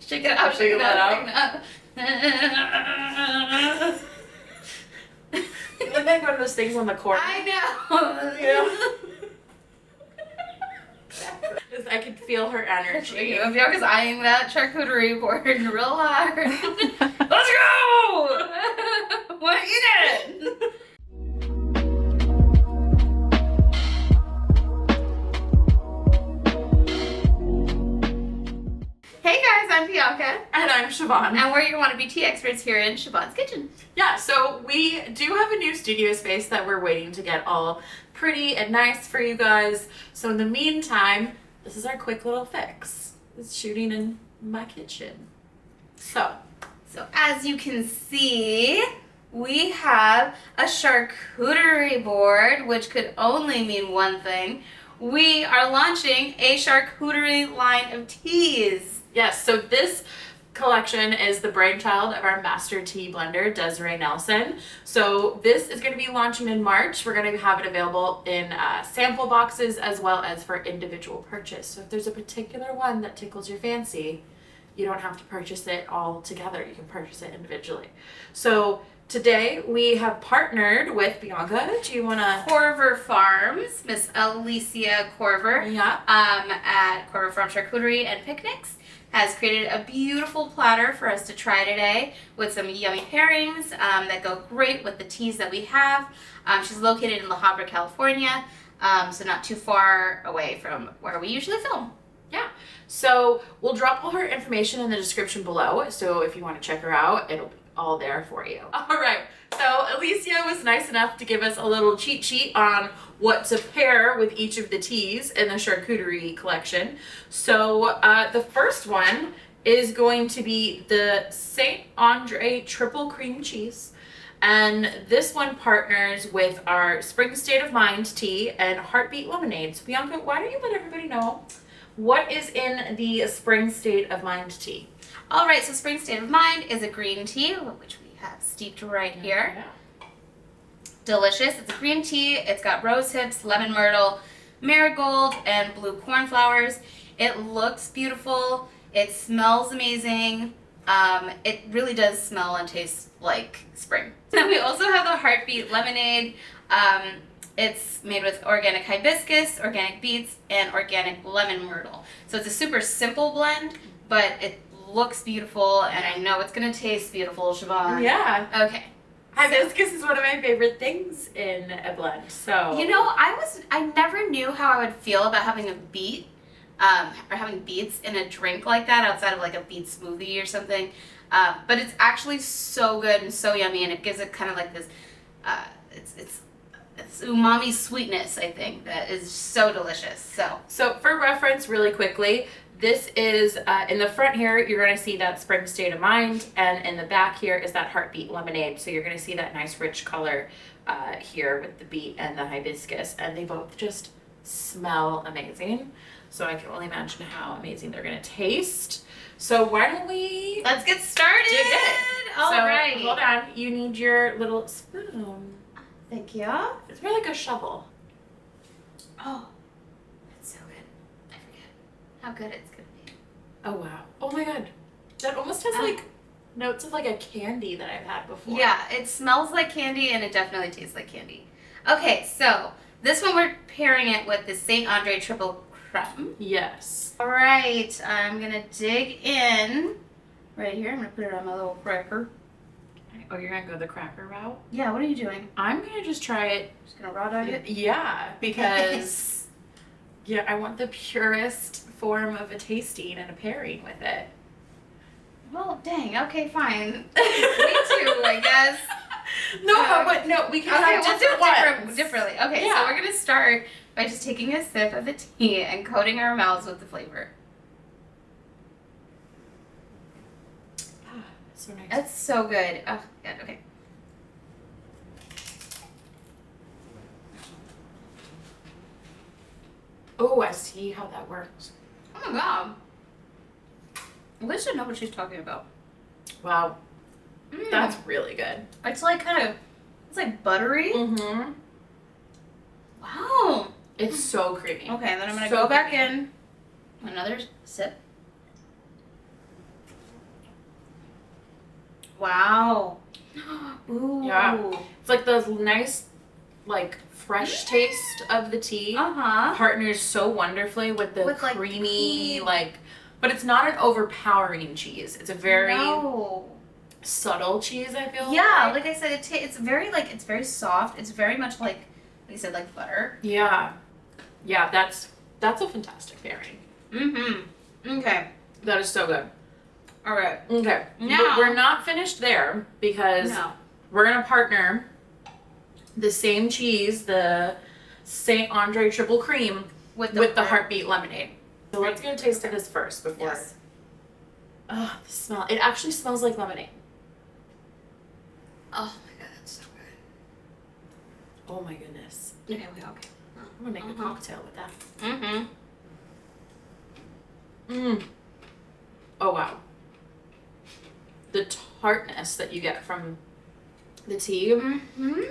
Shake it out, shake that out. You look like one of those things on the corner. I know. Yeah. I could feel her energy. Bianca's eyeing that charcuterie board real hard. Let's go! Want to eat it? Hey guys, I'm Bianca. And I'm Siobhán. And we're your wannabe tea experts here in Siobhán's kitchen. Yeah, so we do have a new studio space that we're waiting to get all pretty and nice for you guys. So in the meantime, this is our quick little fix. It's shooting in my kitchen. So as you can see, we have a charcuterie board, which could only mean one thing. We are launching a charcuterie line of teas. yes, so this collection is the brainchild of our master tea blender, Desiree Nelson. So this is going to be launching in March. We're going to have it available in sample boxes as well as for individual purchase. So if there's a particular one that tickles your fancy, you don't have to purchase it all together. You can purchase it individually. So today we have partnered with Bianca. Do you want to? Corver Farms, Miss Alicia Corver, Yeah. at Corver Farm Charcuterie and Picnics, has created a beautiful platter for us to try today with some yummy pairings that go great with the teas that we have. She's located in La Habra, California, so not too far away from where we usually film. Yeah. So we'll drop all her information in the description below. So if you want to check her out, it'll be all there for you. All right. So Alicia was nice enough to give us a little cheat sheet on what to pair with each of the teas in the charcuterie collection. So the first one is going to be the St. Andre triple cream cheese. And this one partners with our Spring State of Mind tea and Heartbeet lemonade. So Bianca, why don't you let everybody know what is in the Spring State of Mind tea? All right, so Spring State of Mind is a green tea, which we have steeped right here. Yeah. Delicious. It's a green tea. It's got rose hips, lemon myrtle, marigold, and blue cornflowers. It looks beautiful. It smells amazing. It really does smell and taste like spring. Then we also have the Heartbeet lemonade. It's made with organic hibiscus, organic beets, and organic lemon myrtle. So it's a super simple blend, but it looks beautiful, and I know it's gonna taste beautiful, Siobhán. Yeah. Okay. Hibiscus is one of my favorite things in a blend. So You know, I never knew how I would feel about having a beet, or having beets in a drink like that outside of like a beet smoothie or something. But it's actually so good and so yummy, and it gives it kind of like this, it's umami sweetness, I think, that is so delicious. So for reference, really quickly, this is in the front here, you're going to see that Spring State of Mind, and in the back here is that Heartbeet lemonade. So you're going to see that nice rich color here with the beet and the hibiscus, and they both just smell amazing. So I can only imagine how amazing they're going to taste. So why don't we Let's get started. dig in? All so, right. Hold on. You need your little spoon. Thank you. It's more like a shovel. Oh, that's so good. I forget how good it's gonna be. Oh wow. Oh my god. That almost has like notes of like a candy that I've had before. Yeah, it smells like candy and it definitely tastes like candy. Okay, so this one we're pairing it with the St. Andre triple creme. Yes. All right, I'm gonna dig in right here. I'm gonna put it on my little cracker. Oh, you're gonna go the cracker route? Yeah, what are you doing? I'm gonna just try it. Just gonna raw dog it? Yeah, because yeah, I want the purest form of a tasting and a pairing with it. Well, dang. Okay, fine. Me too, I guess. No, but no, we can Okay, have we'll different do it ones. differently. Okay, so Yeah. we're gonna start by just taking a sip of the tea and coating our mouths with the flavor. So nice. That's so good. Oh, good. Okay. Oh, I see how that works. Oh my god. Alicia knows what she's talking about. Wow, Mm. that's really good. It's like kind of, it's like buttery. Mm-hmm. Wow. It's so creamy. Okay, then I'm gonna So go back creamy. in. Another sip. Wow. Ooh. Yeah. It's like the nice, like, fresh taste of the tea. Partners so wonderfully with the creamy, but it's not an overpowering cheese. It's a very subtle cheese, I feel. Yeah, like I said, it's very it's very soft. It's very much like you said, like butter. Yeah. Yeah, that's a fantastic pairing. Okay. That is so good. All right. Okay. Now, but we're not finished there because we're going to partner the same cheese, the St. Andre triple cream, with the Heartbeet lemonade. So let's go taste this first before. Yes. Oh, the smell. It actually smells like lemonade. Oh my god, that's so good. Oh my goodness. Okay. I'm going to make a cocktail with that. Oh wow. The tartness that you get from the tea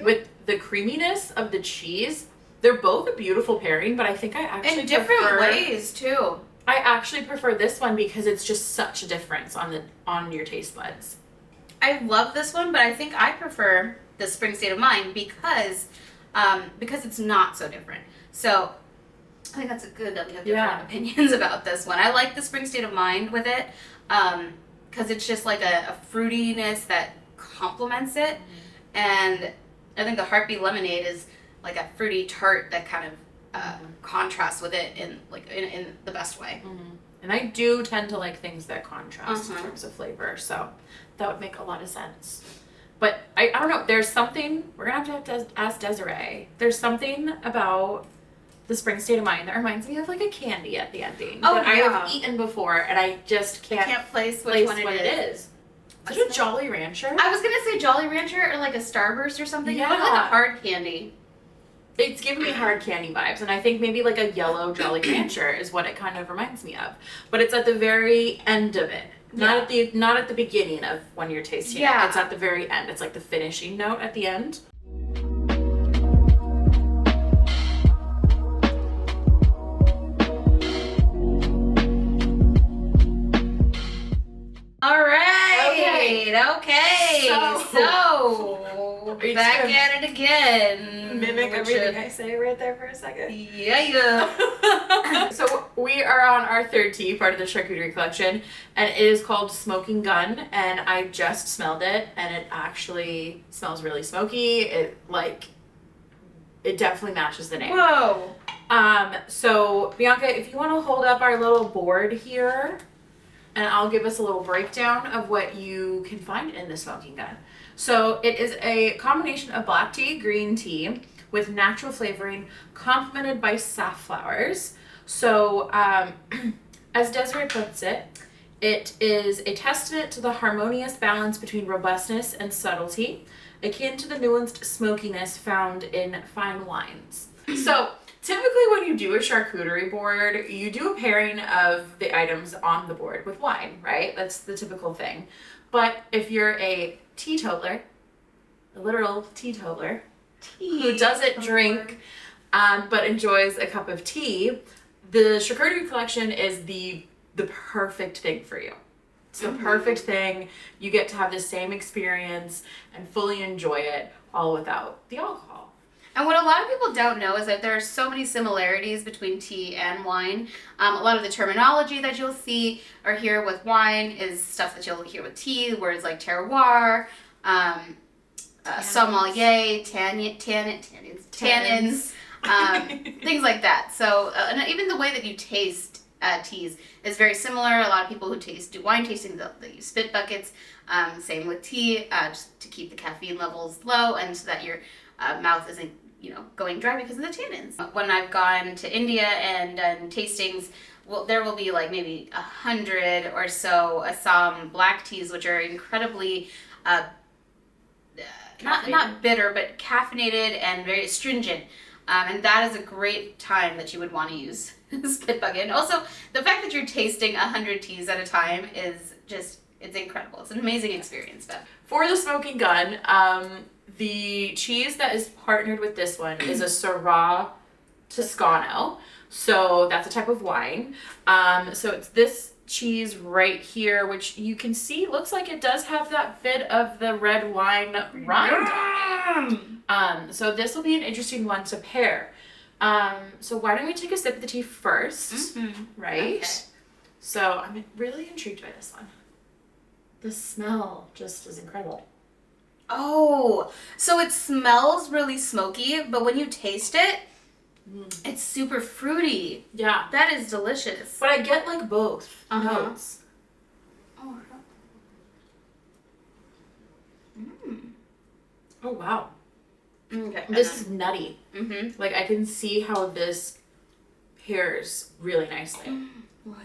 with the creaminess of the cheese, they're both a beautiful pairing, but I think I actually in different ways too. I actually prefer this one because it's just such a difference on your taste buds. I love this one, but I think I prefer the Spring State of Mind because it's not so different. So I think that's good that we have different opinions about this one. I like the Spring State of Mind with it because it's just like a fruitiness that complements it. And I think the Heartbeet lemonade is like a fruity tart that kind of contrasts with it in the best way. And I do tend to like things that contrast in terms of flavor, so that would make a lot of sense. But I don't know, there's something, we're going to have to ask Desiree, there's something about the Spring State of Mind that reminds me of like a candy at the ending that I have eaten before and I just can't place which one it is. Is it a Jolly Rancher? I was going to say Jolly Rancher or like a Starburst or something. Yeah. Like a hard candy. It's giving me hard candy vibes, and I think maybe like a yellow Jolly Rancher is what it kind of reminds me of. But it's at the very end of it. Not at the beginning of when you're tasting it. It's at the very end. It's like the finishing note at the end. All right. Okay. So back at it again. Mimic everything I say right there for a second. Yeah. So we are on our third tea, part of the Charcuterie Collection, and it is called Smoking Gun, and I just smelled it, and it actually smells really smoky. It definitely matches the name. Whoa. So Bianca, if you want to hold up our little board here, and I'll give us a little breakdown of what you can find in the Smoking Gun. So it is a combination of black tea, green tea, with natural flavoring, complemented by safflowers. So as Desiree puts it, it is a testament to the harmonious balance between robustness and subtlety, akin to the nuanced smokiness found in fine wines. So typically when you do a charcuterie board, you do a pairing of the items on the board with wine, right? That's the typical thing. But if you're a teetotaler, a literal teetotaler, who doesn't drink but enjoys a cup of tea, the Charcuterie Collection is the perfect thing for you. It's the perfect thing. You get to have the same experience and fully enjoy it all without the alcohol. And what a lot of people don't know is that there are so many similarities between tea and wine. A lot of the terminology that you'll see or hear with wine is stuff that you'll hear with tea, words like terroir, sommelier, tannins, things like that. So, and even the way that you taste teas is very similar. A lot of people who do wine tasting, they use spit buckets. Same with tea, just to keep the caffeine levels low and so that your mouth isn't going dry because of the tannins. When I've gone to India and done tastings, there will be like maybe 100 or so Assam black teas, which are incredibly not bitter, but caffeinated and very astringent. And that is a great time that you would want to use spit bucket. And also, the fact that you're tasting 100 teas at a time is just, it's incredible. It's an amazing experience, Beth. For the Smoking Gun, the cheese that is partnered with this one is a Syrah Toscano. So that's a type of wine. So it's this cheese right here, which you can see looks like it does have that bit of the red wine rind on it. So this will be an interesting one to pair. So why don't we take a sip of the tea first, right? Okay. So I'm really intrigued by this one. The smell just is incredible. Oh, so it smells really smoky, but when you taste it, it's super fruity. Yeah. That is delicious. But I get like both notes. Oh. Oh, wow. Okay. This is nutty. Like, I can see how this pairs really nicely. Wow.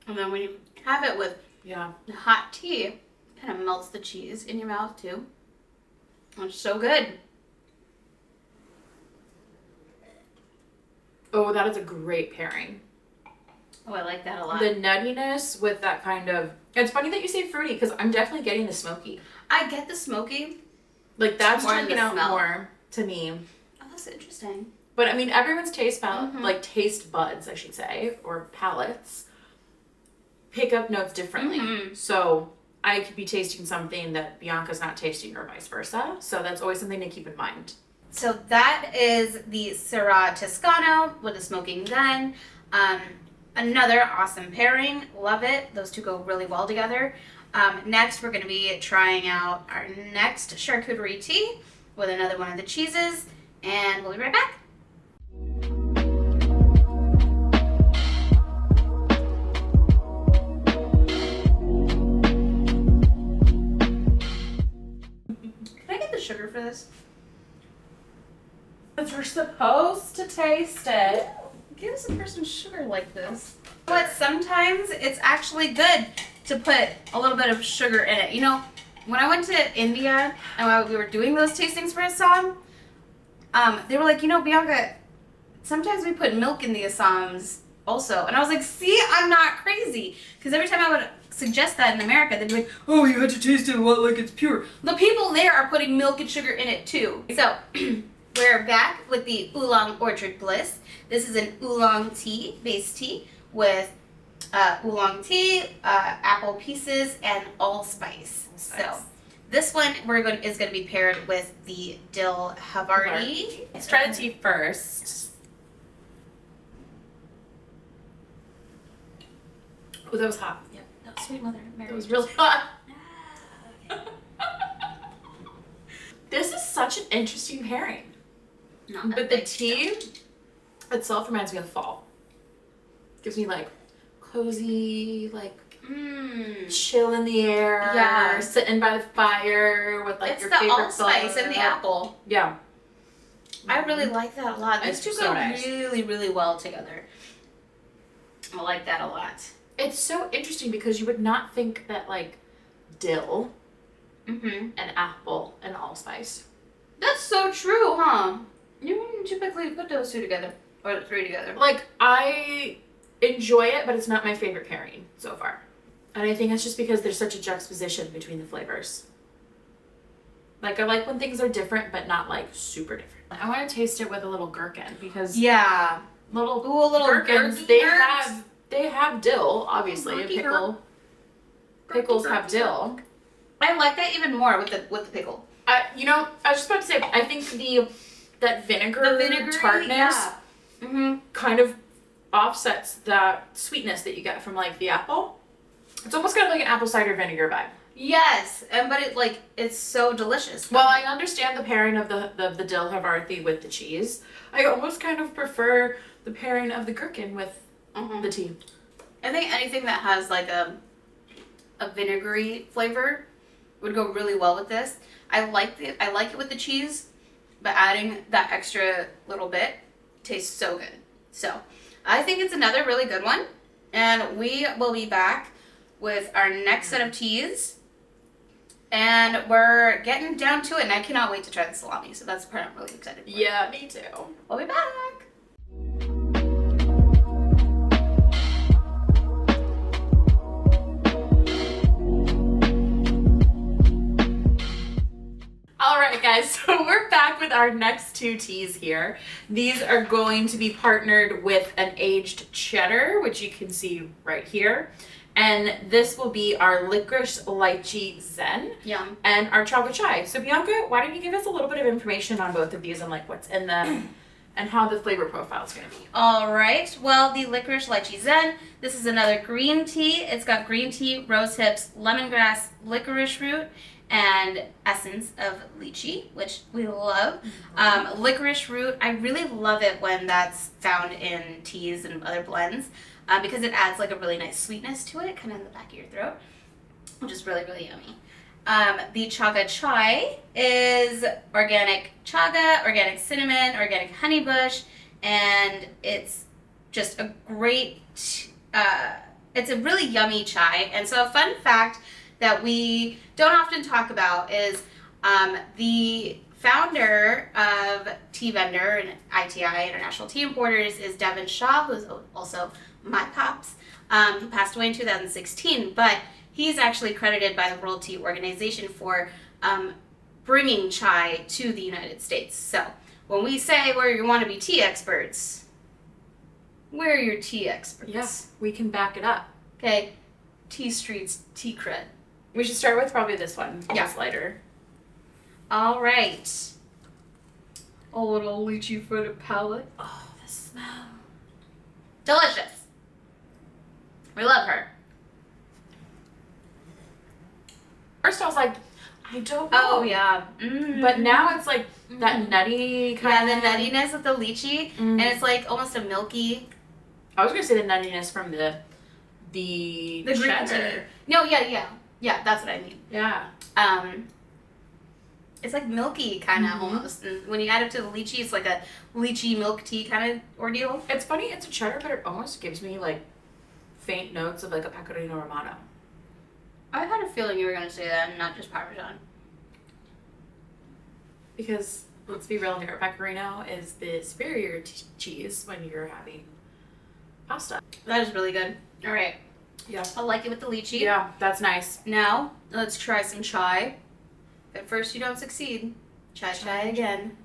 And then when you have it with the hot tea, it kind of melts the cheese in your mouth too. It's so good. Oh, that is a great pairing. Oh, I like that a lot. The nuttiness with that kind of... It's funny that you say fruity, because I'm definitely getting the smoky. I get the smoky. Like, that's jumping out more to me. Oh, that's interesting. But, I mean, everyone's taste buds, I should say, or palates, pick up notes differently. So, I could be tasting something that Bianca's not tasting, or vice versa. So, that's always something to keep in mind. So that is the Syrah Toscano with the smoking gun. Another awesome pairing. Love it. Those two go really well together. Next, we're going to be trying out our next charcuterie tea with another one of the cheeses. And we'll be right back. Can I get the sugar for this? We're supposed to taste it. Give us a person sugar like this. But sometimes it's actually good to put a little bit of sugar in it. You know, when I went to India and while we were doing those tastings for Assam, they were like, you know, Bianca, sometimes we put milk in the Assams also. And I was like, see, I'm not crazy. Because every time I would suggest that in America, they'd be like, oh, you had to taste it like it's pure. The people there are putting milk and sugar in it too. So we're back with the Oolong Orchard Bliss. This is an oolong tea, base tea, with oolong tea, apple pieces, and allspice. So this one is going to be paired with the Dill Havarti. Let's try the tea first. Oh, that was hot. Yeah, that was sweet mother. That was really hot. This is such an interesting pairing. But the tea itself reminds me of fall. Gives me like cozy, like chill in the air. Yeah, sitting by the fire with like your favorite allspice and the apple. Yeah, I really like that a lot. These two go nice. really, really well together. I like that a lot. It's so interesting because you would not think that like dill and apple and allspice. That's so true, huh? You wouldn't typically put those two together. Or the three together. Like, I enjoy it, but it's not my favorite pairing so far. And I think it's just because there's such a juxtaposition between the flavors. Like, I like when things are different, but not, like, super different. I want to taste it with a little gherkin, because... Yeah. A little gherkins, they have dill, obviously. Pickles have dill. I like that even more with the pickle. You know, I was just about to say, I think that vinegar tartness kind of offsets that sweetness that you get from like the apple. It's almost kind of like an apple cider vinegar vibe. Yes, but it's so delicious. Well, I understand the pairing of the dill Havarti with the cheese. I almost kind of prefer the pairing of the gherkin with the tea. I think anything that has like a vinegary flavor would go really well with this. I like it with the cheese, but adding that extra little bit tastes so good. So I think it's another really good one, and we will be back with our next set of teas, and we're getting down to it, and I cannot wait to try the salami. So that's the part I'm really excited for. Yeah, me too. We'll be back. Alright guys, so we're back with our next two teas here. These are going to be partnered with an aged cheddar, which you can see right here. And this will be our Licorice Lychee Zen. Yum. And our Chaga Chai. So Bianca, why don't you give us a little bit of information on both of these and like what's in them and how the flavor profile is going to be. All right. Well, the Licorice Lychee Zen. This is another green tea. It's got green tea, rose hips, lemongrass, licorice root, and essence of lychee, which we love. Licorice root, I really love it when that's found in teas and other blends because it adds like a really nice sweetness to it, kind of in the back of your throat, which is really, really yummy. The Chaga Chai is organic chaga, organic cinnamon, organic honey bush, and it's just a great, it's a really yummy chai. And so a fun fact that we don't often talk about is the founder of TeaVendor and ITI, International Tea Importers, is Devin Shaw, who's also my pops. He passed away in 2016, but he's actually credited by the World Tea Organization for bringing chai to the United States. So when we say we're wannabe tea experts, we're your tea experts. Yes, we can back it up. Okay, Tea Street's tea cred. We should start with probably this one. Yeah. It's lighter. All right. A little lychee fruited palette. Oh, the smell. Delicious. We love her. First I was like, I don't know. Oh, yeah. But now it's like that nutty kind Yeah, of... the nuttiness of the lychee, and it's like almost a milky... I was going to say the nuttiness from the green cheddar. tea. No, yeah. Yeah, that's what I mean. Yeah. It's like milky kind of almost. And when you add it to the lychee, it's like a lychee milk tea kind of ordeal. It's funny, it's a cheddar, but it almost gives me like faint notes of like a pecorino romano. I had a feeling you were going to say that and not just Parmesan. Because, let's be real here, pecorino is the superior cheese when you're having pasta. That is really good. All right. Yeah. I like it with the lychee. Yeah, that's nice. Now, let's try some chai. At first you don't succeed. Chai again.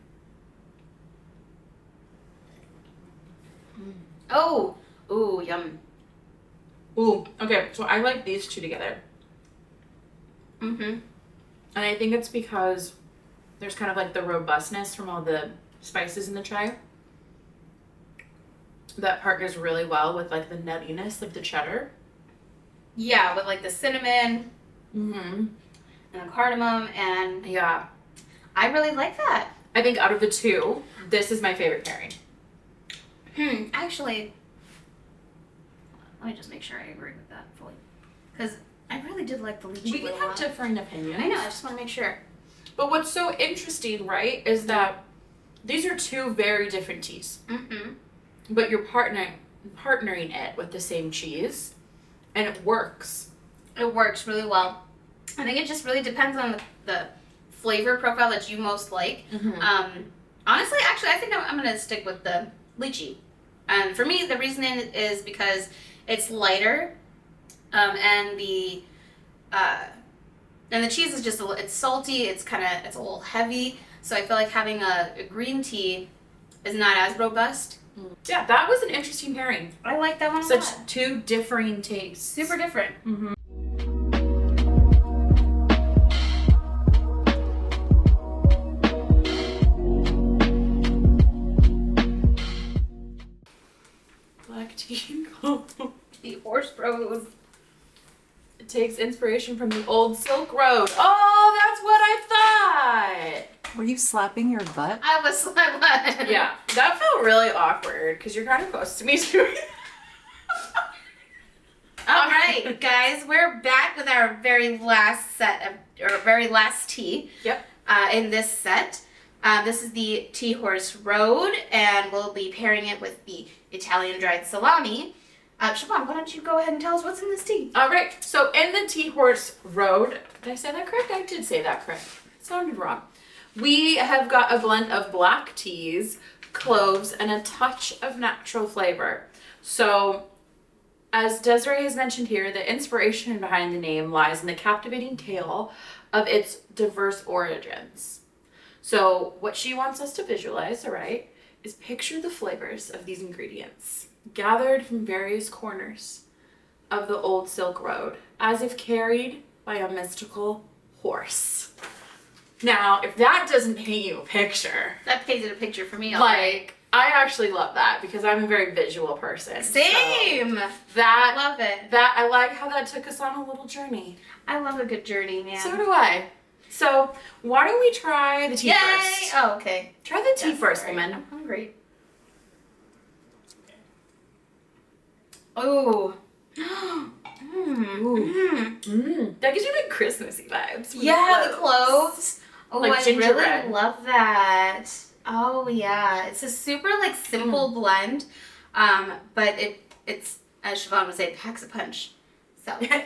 Oh! Ooh, yum. Ooh, okay, so I like these two together. Mm-hmm. And I think it's because there's kind of like the robustness from all the spices in the chai that partners really well with like the nuttiness of the cheddar. Yeah, with like the cinnamon Mm-hmm. and the cardamom, and Yeah. I really like that. I think out of the two, this is my favorite pairing. Actually, let me just make sure I agree with that fully. Because I really did like the lychee. We can have different opinions. I know, I just want to make sure. But what's so interesting, right, is that these are two very different teas. Mm-hmm. But you're partnering it with the same cheese, and it works. It works really well. I think it just really depends on the flavor profile that you most like. Mm-hmm. Honestly, actually, I think I'm going to stick with the lychee. And for me, the reasoning is because it's lighter, and the cheese is just it's salty. It's a little heavy. So I feel like having a green tea is not as robust. Yeah, that was an interesting pairing. I like that one a Such lot. two differing tastes. Super different. Mm-hmm. Black tea. The horse road. It takes inspiration from the old Silk Road. Oh, that's what I thought. Were you slapping your butt? I was. Yeah, that felt really awkward because you're kind of close to me too. All right, guys, we're back with our very last very last tea. Yep. In this set. This is the Tea Horse Road, and we'll be pairing it with the Italian dried salami. Siobhán, why don't you go ahead and tell us what's in this tea? All right, so in the Tea Horse Road, did I say that correct? I did say that correct. It sounded wrong. We have got a blend of black teas, cloves, and a touch of natural flavor. So, as Desiree has mentioned here, the inspiration behind the name lies in the captivating tale of its diverse origins. So what she wants us to visualize, all right, is picture the flavors of these ingredients gathered from various corners of the old Silk Road, as if carried by a mystical horse. Now, if that doesn't paint you a picture, That painted a picture for me. like, I actually love that because I'm a very visual person. Same. So that Love it. That I like how that took us on a little journey. I love a good journey, man. So do I. So why don't we try the tea Yay! first? Oh, okay. Try the tea That's first, great. woman. I'm hungry. Oh. That gives you like Christmassy vibes. Yeah, the cloves. Oh, Like I gingerbread. really love that. Oh yeah, it's a super like simple blend, but it's as Siobhán would say, packs a punch. So Yeah.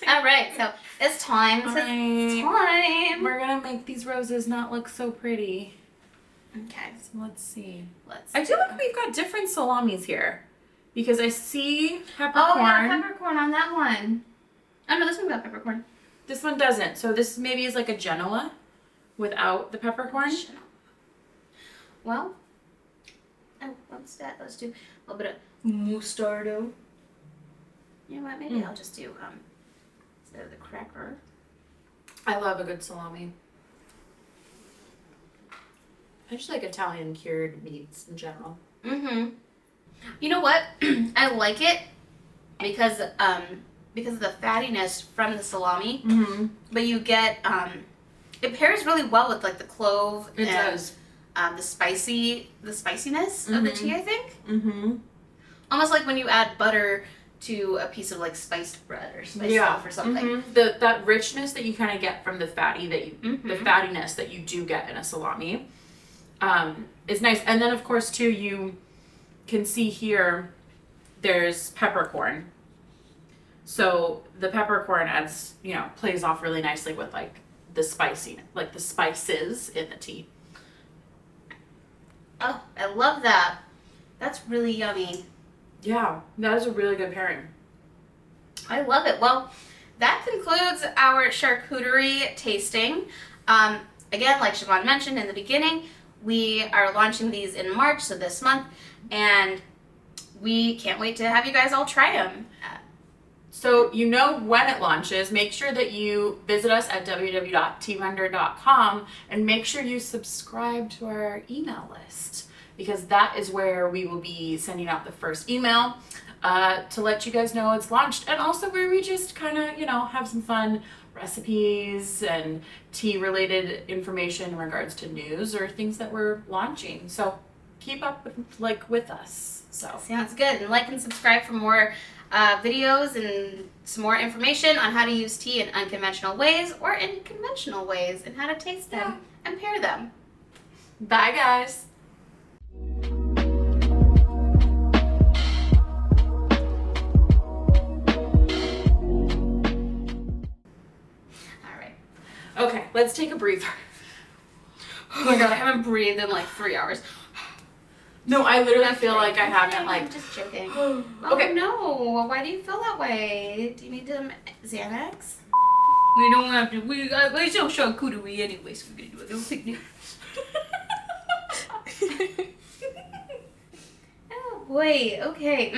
all right, so it's time. Alright. Time. We're gonna make these roses not look so pretty. Okay, So let's see. let's. I feel like we've got different salamis here because I see peppercorn. Oh yeah, peppercorn on that one. Oh no, this one got peppercorn. This one doesn't. So this maybe is like a Genoa without the peppercorn. Well, let's do a little bit of mustardo. You know what? Maybe I'll just do instead of the cracker. I love a good salami. I just like Italian cured meats in general. Mm-hmm. You know what? I like it because of the fattiness from the salami. Mm-hmm. But you get it pairs really well with like the clove It and does. The spiciness of the tea, I think. Mm-hmm. Almost like when you add butter to a piece of like spiced bread or spiced loaf or something. Mm-hmm. That richness that you kind of get from the the fattiness that you do get in a salami, is nice. And then of course too, you can see here there's peppercorn. So the peppercorn adds, plays off really nicely with like the spicy, like the spices in the tea. Oh, I love that. That's really yummy. Yeah, that is a really good pairing. I love it. Well, that concludes our charcuterie tasting. Again, like Siobhán mentioned in the beginning, we are launching these in March, so this month, and we can't wait to have you guys all try them. So when it launches, make sure that you visit us at www.TeaVendor.com and make sure you subscribe to our email list because that is where we will be sending out the first email to let you guys know it's launched, and also where we just kind of, have some fun recipes and tea related information in regards to news or things that we're launching. So keep up with us. So Sounds good. And like and subscribe for more videos and some more information on how to use tea in unconventional ways or in conventional ways and how to taste them and pair them. bye guys. All right. Okay, let's take a breather. Oh my god, I haven't breathed in like 3 hours. No, I literally I'm feel kidding. like I haven't I'm just joking. Okay. Oh no, why do you feel that way? Do you need some Xanax? We don't have to. We still charcuterie anyway, so we're gonna do a little picnic. Oh boy. Okay.